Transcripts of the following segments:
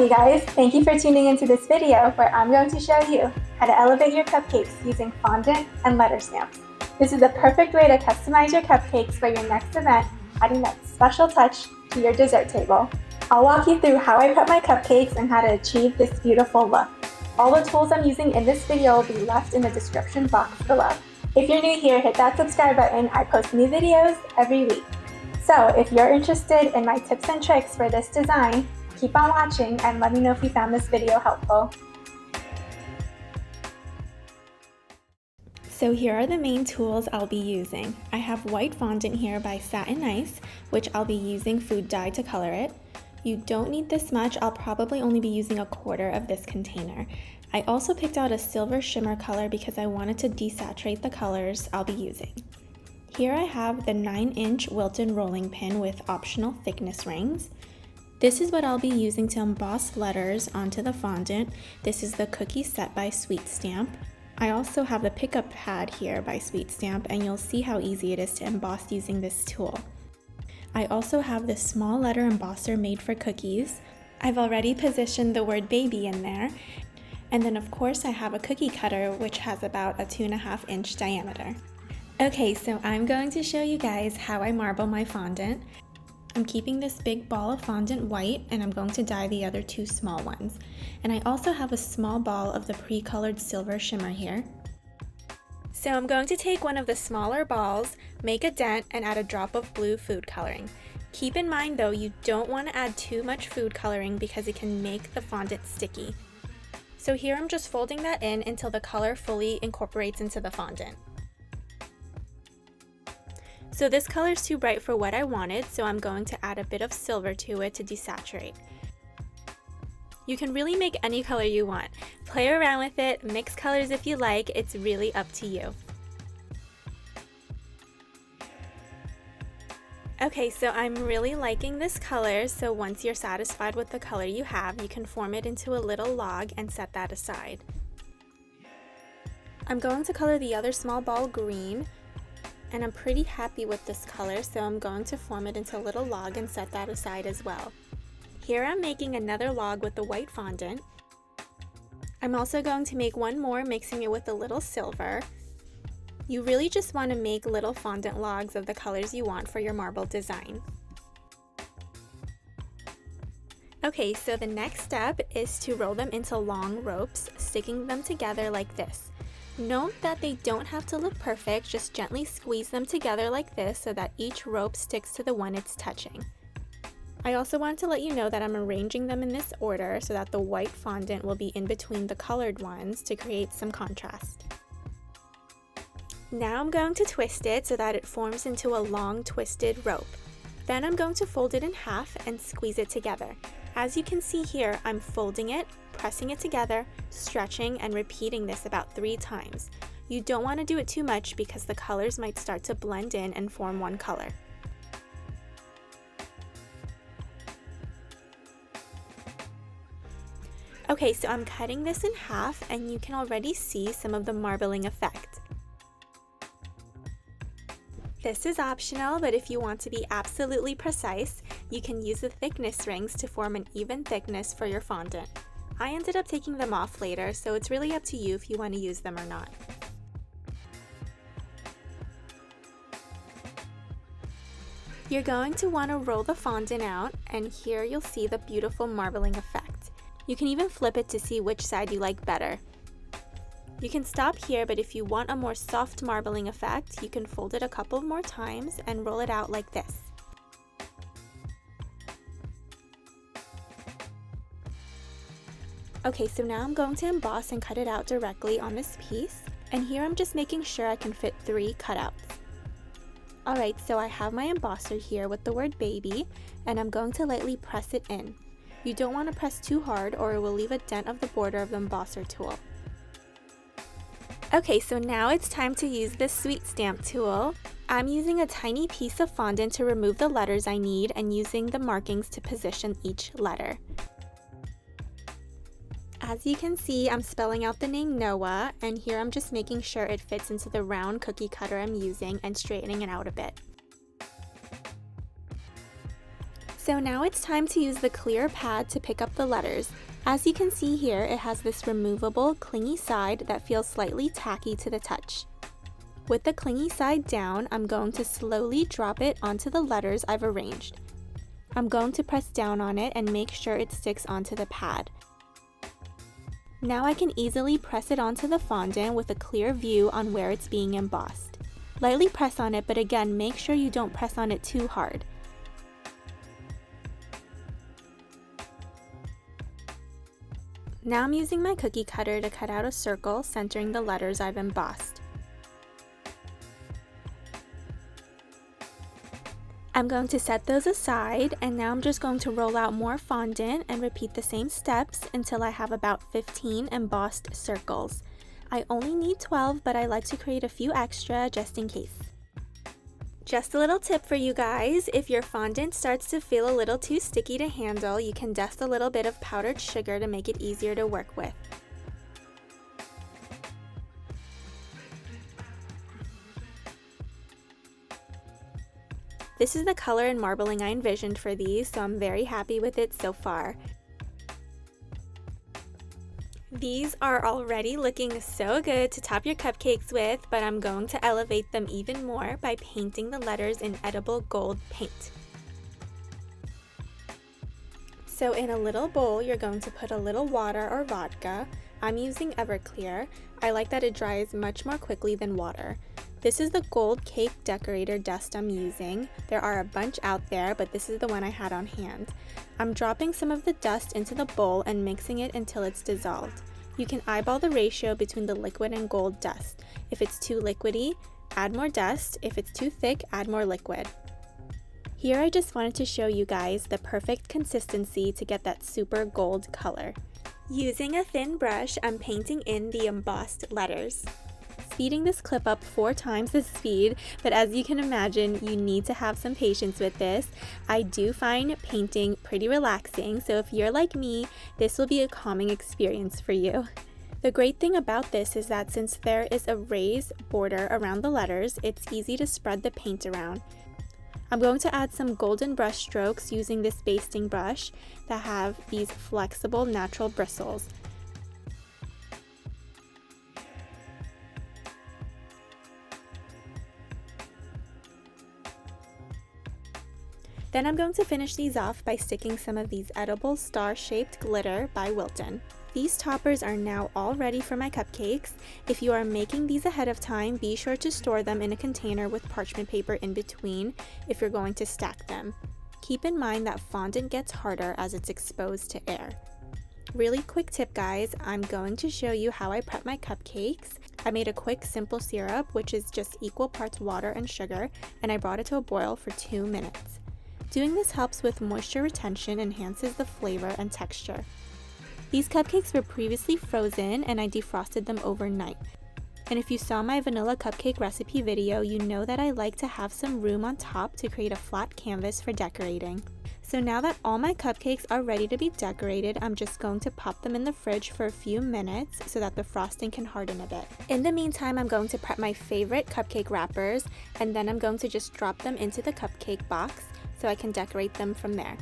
you guys, thank you for tuning into this video where I'm going to show you how to elevate your cupcakes using fondant and letter stamps. This is a perfect way to customize your cupcakes for your next event, adding that special touch to your dessert table. I'll walk you through how I prep my cupcakes and how to achieve this beautiful look. All the tools I'm using in this video will be left in the description box below. If you're new here, hit that subscribe button. I post new videos every week. So if you're interested in my tips and tricks for this design, keep on watching and let me know if you found this video helpful. So here are the main tools I'll be using. I have white fondant here by Satin Ice, which I'll be using food dye to color it. You don't need this much, I'll probably only be using a quarter of this container. I also picked out a silver shimmer color because I wanted to desaturate the colors I'll be using. Here I have the 9-inch Wilton rolling pin with optional thickness rings. This is what I'll be using to emboss letters onto the fondant. This is the Cookie Set by Sweet Stamp. I also have the pickup pad here by Sweet Stamp, and you'll see how easy it is to emboss using this tool. I also have this small letter embosser made for cookies. I've already positioned the word baby in there. And then of course I have a cookie cutter which has about a 2.5-inch diameter. Okay, so I'm going to show you guys how I marble my fondant. I'm keeping this big ball of fondant white and I'm going to dye the other two small ones. And I also have a small ball of the pre-colored silver shimmer here. So I'm going to take one of the smaller balls, make a dent, and add a drop of blue food coloring. Keep in mind though, you don't want to add too much food coloring because it can make the fondant sticky. So here I'm just folding that in until the color fully incorporates into the fondant. So this color is too bright for what I wanted, so I'm going to add a bit of silver to it to desaturate. You can really make any color you want. Play around with it, mix colors if you like, it's really up to you. Okay, so I'm really liking this color, so once you're satisfied with the color you have, you can form it into a little log and set that aside. I'm going to color the other small ball green, and I'm pretty happy with this color, so I'm going to form it into a little log and set that aside as well. Here I'm making another log with the white fondant. I'm also going to make one more, mixing it with a little silver. You really just want to make little fondant logs of the colors you want for your marble design. Okay, so the next step is to roll them into long ropes, sticking them together like this. Note that they don't have to look perfect, just gently squeeze them together like this so that each rope sticks to the one it's touching. I also want to let you know that I'm arranging them in this order so that the white fondant will be in between the colored ones to create some contrast. Now I'm going to twist it so that it forms into a long twisted rope. Then I'm going to fold it in half and squeeze it together. As you can see here, I'm folding it, pressing it together, stretching, and repeating this about 3 times. You don't want to do it too much because the colors might start to blend in and form one color. Okay, so I'm cutting this in half and you can already see some of the marbling effect. This is optional, but if you want to be absolutely precise, you can use the thickness rings to form an even thickness for your fondant. I ended up taking them off later, so it's really up to you if you want to use them or not. You're going to want to roll the fondant out, and here you'll see the beautiful marbling effect. You can even flip it to see which side you like better. You can stop here, but if you want a more soft marbling effect, you can fold it a couple more times and roll it out like this. Okay, so now I'm going to emboss and cut it out directly on this piece, and here I'm just making sure I can fit 3 cutouts. Alright, so I have my embosser here with the word baby, and I'm going to lightly press it in. You don't want to press too hard or it will leave a dent of the border of the embosser tool. Okay, so now it's time to use this Sweet Stamp tool. I'm using a tiny piece of fondant to remove the letters I need and using the markings to position each letter. As you can see, I'm spelling out the name Noah, and here I'm just making sure it fits into the round cookie cutter I'm using and straightening it out a bit. So now it's time to use the clear pad to pick up the letters. As you can see here, it has this removable, clingy side that feels slightly tacky to the touch. With the clingy side down, I'm going to slowly drop it onto the letters I've arranged. I'm going to press down on it and make sure it sticks onto the pad. Now I can easily press it onto the fondant with a clear view on where it's being embossed. Lightly press on it, but again, make sure you don't press on it too hard. Now I'm using my cookie cutter to cut out a circle centering the letters I've embossed. I'm going to set those aside, and now I'm just going to roll out more fondant and repeat the same steps until I have about 15 embossed circles. I only need 12, but I like to create a few extra just in case. Just a little tip for you guys, if your fondant starts to feel a little too sticky to handle, you can dust a little bit of powdered sugar to make it easier to work with. This is the color and marbling I envisioned for these, so I'm very happy with it so far. These are already looking so good to top your cupcakes with, but I'm going to elevate them even more by painting the letters in edible gold paint. So in a little bowl, you're going to put a little water or vodka. I'm using Everclear. I like that it dries much more quickly than water. This is the gold cake decorator dust I'm using. There are a bunch out there, but this is the one I had on hand. I'm dropping some of the dust into the bowl and mixing it until it's dissolved. You can eyeball the ratio between the liquid and gold dust. If it's too liquidy, add more dust. If it's too thick, add more liquid. Here I just wanted to show you guys the perfect consistency to get that super gold color. Using a thin brush, I'm painting in the embossed letters. Speeding this clip up 4 times the speed, but as you can imagine, you need to have some patience with this. I do find painting pretty relaxing, so if you're like me, this will be a calming experience for you. The great thing about this is that since there is a raised border around the letters, it's easy to spread the paint around. I'm going to add some golden brush strokes using this basting brush that have these flexible natural bristles. Then I'm going to finish these off by sticking some of these edible star-shaped glitter by Wilton. These toppers are now all ready for my cupcakes. If you are making these ahead of time, be sure to store them in a container with parchment paper in between if you're going to stack them. Keep in mind that fondant gets harder as it's exposed to air. Really quick tip guys, I'm going to show you how I prep my cupcakes. I made a quick simple syrup, which is just equal parts water and sugar, and I brought it to a boil for 2 minutes. Doing this helps with moisture retention, enhances the flavor and texture. These cupcakes were previously frozen and I defrosted them overnight. And if you saw my vanilla cupcake recipe video, you know that I like to have some room on top to create a flat canvas for decorating. So now that all my cupcakes are ready to be decorated, I'm just going to pop them in the fridge for a few minutes so that the frosting can harden a bit. In the meantime, I'm going to prep my favorite cupcake wrappers, and then I'm going to just drop them into the cupcake box so I can decorate them from there.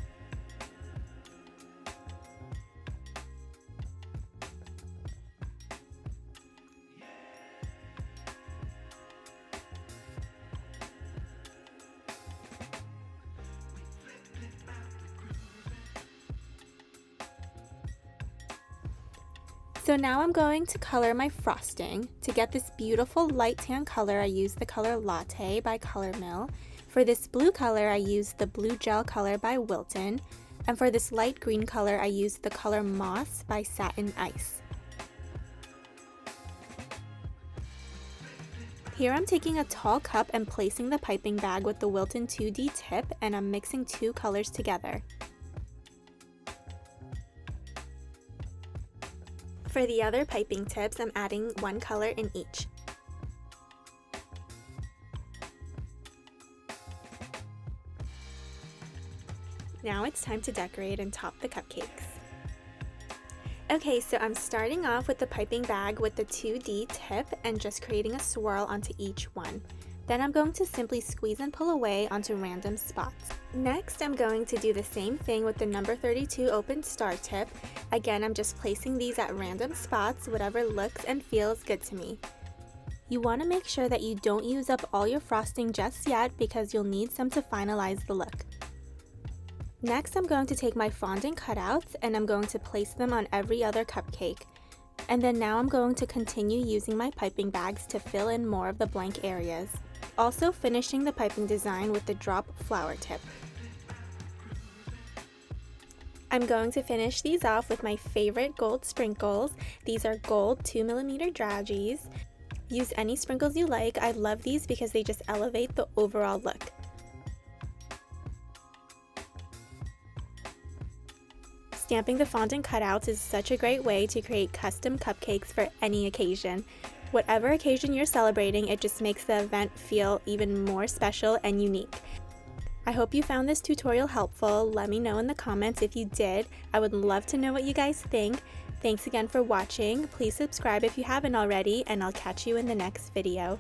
So now I'm going to color my frosting. To get this beautiful light tan color, I use the color Latte by Color Mill. For this blue color, I use the Blue Gel color by Wilton. And for this light green color, I use the color Moss by Satin Ice. Here I'm taking a tall cup and placing the piping bag with the Wilton 2D tip, and I'm mixing 2 colors together. For the other piping tips, I'm adding 1 color in each. Now it's time to decorate and top the cupcakes. Okay, so I'm starting off with the piping bag with the 2D tip and just creating a swirl onto each one. Then I'm going to simply squeeze and pull away onto random spots. Next, I'm going to do the same thing with the number 32 open star tip. Again, I'm just placing these at random spots, whatever looks and feels good to me. You want to make sure that you don't use up all your frosting just yet because you'll need some to finalize the look. Next, I'm going to take my fondant cutouts and I'm going to place them on every other cupcake. And then now I'm going to continue using my piping bags to fill in more of the blank areas. Also finishing the piping design with the drop flower tip. I'm going to finish these off with my favorite gold sprinkles. These are gold 2mm dragees. Use any sprinkles you like. I love these because they just elevate the overall look. Stamping the fondant cutouts is such a great way to create custom cupcakes for any occasion. Whatever occasion you're celebrating, it just makes the event feel even more special and unique. I hope you found this tutorial helpful. Let me know in the comments if you did. I would love to know what you guys think. Thanks again for watching. Please subscribe if you haven't already, and I'll catch you in the next video.